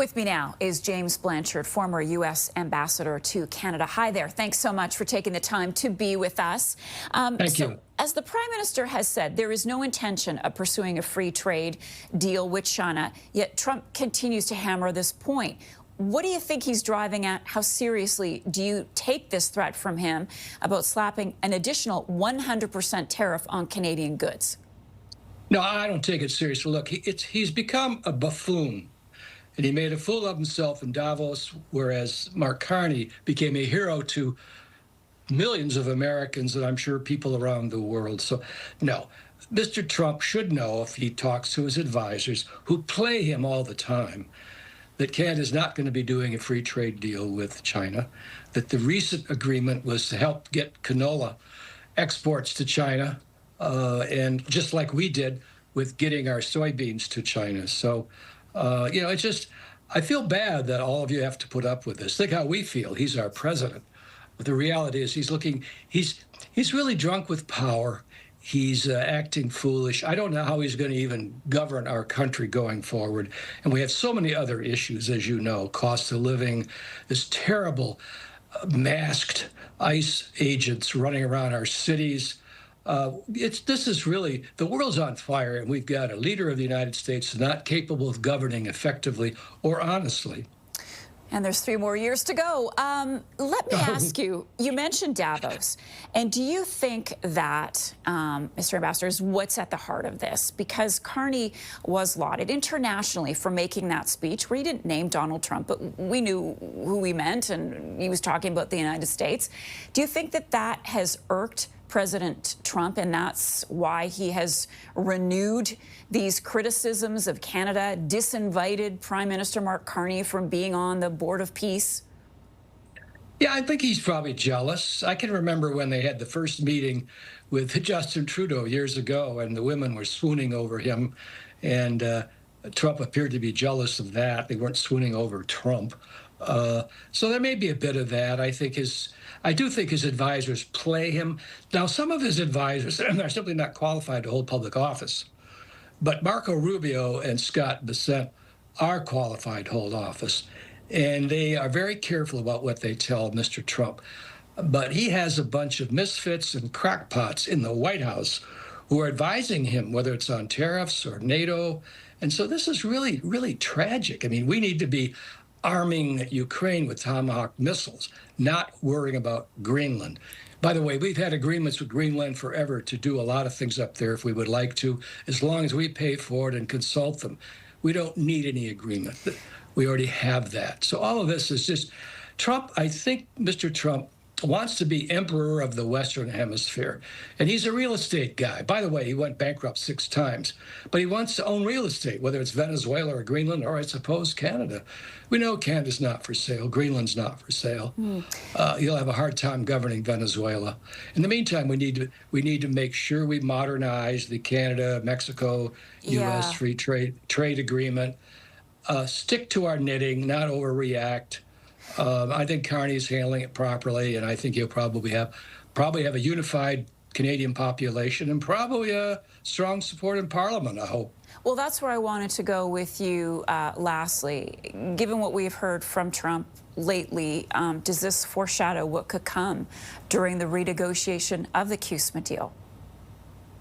With me now is James Blanchard, former U.S. ambassador to Canada. Hi there. Thanks so much for taking the time to be with us. Thank you. As the Prime Minister has said, there is no intention of pursuing a free trade deal with China, yet Trump continues to hammer this point. What do you think he's driving at? How seriously do you take this threat from him about slapping an additional 100% tariff on Canadian goods? No, I don't take it seriously. Look, he's become a buffoon, and he made a fool of himself in Davos, whereas Mark Carney became a hero to millions of Americans and I'm sure people around the world. So, no, Mr. Trump should know, if he talks to his advisors, who play him all the time, that Canada is not going to be doing a free trade deal with China, that the recent agreement was to help get canola exports to China, and just like we did with getting our soybeans to China. So, it's just, I feel bad that all of you have to put up with this. Think how we feel. He's our president. But the reality is he's really drunk with power. He's acting foolish. I don't know how he's going to even govern our country going forward. And we have so many other issues, as you know, cost of living, this terrible masked ICE agents running around our cities. This is really, the world's on fire, and we've got a leader of the United States not capable of governing effectively or honestly. And there's 3 more years to go. Let me ask you, you mentioned Davos, and do you think that, Mr. Ambassador, is what's at the heart of this? Because Carney was lauded internationally for making that speech where he didn't name Donald Trump, but we knew who he meant, and he was talking about the United States. Do you think that that has irked President Trump, and that's why he has renewed these criticisms of Canada, disinvited Prime Minister Mark Carney from being on the Board of Peace? Yeah, I think he's probably jealous. I can remember when they had the first meeting with Justin Trudeau years ago, and the women were swooning over him, and Trump appeared to be jealous of that. They weren't swooning over Trump. So there may be a bit of that. I do think his advisors play him. Now, some of his advisors are simply not qualified to hold public office. But Marco Rubio and Scott Bessent are qualified to hold office. And they are very careful about what they tell Mr. Trump. But he has a bunch of misfits and crackpots in the White House who are advising him, whether it's on tariffs or NATO. And so this is really, really tragic. I mean, we need to be arming Ukraine with Tomahawk missiles, not worrying about Greenland. By the way, we've had agreements with Greenland forever to do a lot of things up there if we would like to, as long as we pay for it and consult them. We don't need any agreement. We already have that. So all of this is just Trump. I think Mr. Trump wants to be emperor of the Western Hemisphere. And he's a real estate guy. By the way, he went bankrupt 6 times. But he wants to own real estate, whether it's Venezuela or Greenland or, I suppose, Canada. We know Canada's not for sale. Greenland's not for sale. You'll have a hard time governing Venezuela. In the meantime, we need to make sure we modernize the Canada-Mexico U.S. free trade agreement. Stick to our knitting, not overreact. I think Carney's handling it properly, and I think he'll probably have a unified Canadian population and probably a strong support in Parliament, I hope. Well, that's where I wanted to go with you lastly. Given what we've heard from Trump lately, does this foreshadow what could come during the renegotiation of the CUSMA deal?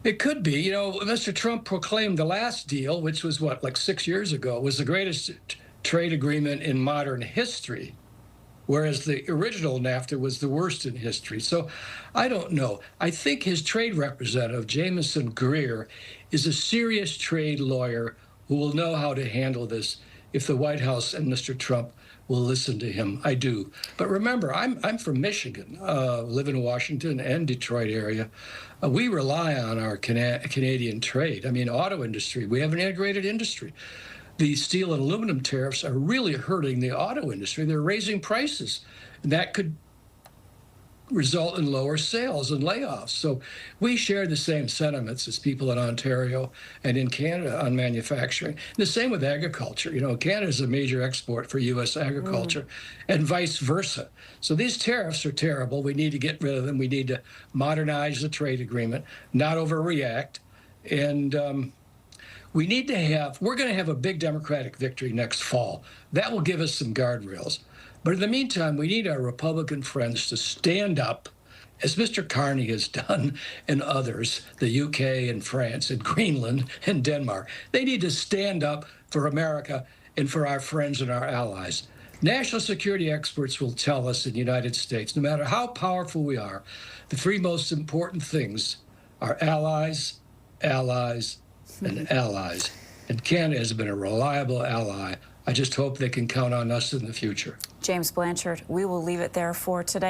It could be. You know, Mr. Trump proclaimed the last deal, which was, what, like 6 years ago, was the greatest trade agreement in modern history, whereas the original NAFTA was the worst in history. So I don't know. I think his trade representative, Jameson Greer, is a serious trade lawyer who will know how to handle this if the White House and Mr. Trump will listen to him. I do. But remember, I'm from Michigan, live in Washington and Detroit area. We rely on our Canadian trade. I mean, auto industry, we have an integrated industry. The steel and aluminum tariffs are really hurting the auto industry. They're raising prices. And that could result in lower sales and layoffs. So we share the same sentiments as people in Ontario and in Canada on manufacturing. The same with agriculture. You know, Canada is a major export for U.S. agriculture and vice versa. So these tariffs are terrible. We need to get rid of them. We need to modernize the trade agreement, not overreact. And we're going to have a big Democratic victory next fall. That will give us some guardrails. But in the meantime, we need our Republican friends to stand up, as Mr. Carney has done, and others, the UK and France and Greenland and Denmark. They need to stand up for America and for our friends and our allies. National security experts will tell us in the United States, no matter how powerful we are, the three most important things are allies, allies, and allies. And Canada has been a reliable ally. I just hope they can count on us in the future. James Blanchard, we will leave it there for today.